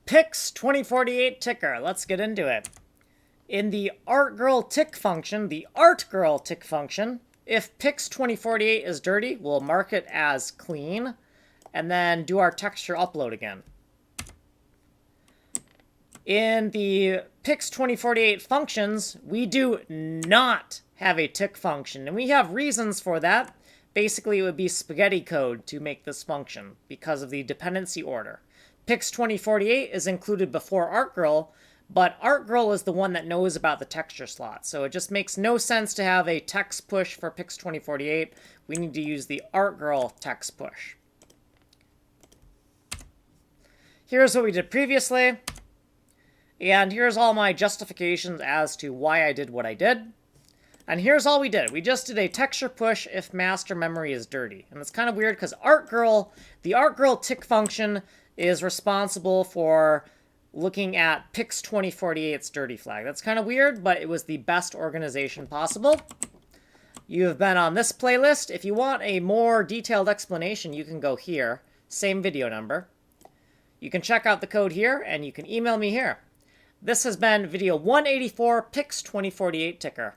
PIX2048 Ticker. Let's get into it. In the artGirl tick function, if PIX2048 is dirty, we'll mark it as clean, and then do our texture upload again. In the PIX2048 functions, we do not have a tick function, and we have reasons for that. Basically, it would be spaghetti code to make this function because of the dependency order. PIX2048 is included before artGirl, but artGirl is the one that knows about the texture slot. So it just makes no sense to have a text push for PIX2048. We need to use the artGirl text push. Here's what we did previously. And here's all my justifications as to why I did what I did. And here's all we did. We just did a texture push if master memory is dirty. And it's kind of weird because the artGirl tick function is responsible for looking at PIX2048's dirty flag. That's kind of weird, but it was the best organization possible. You have been on this playlist. If you want a more detailed explanation, you can go here. Same video number. You can check out the code here, and you can email me here. This has been video 184 PIX2048 Ticker.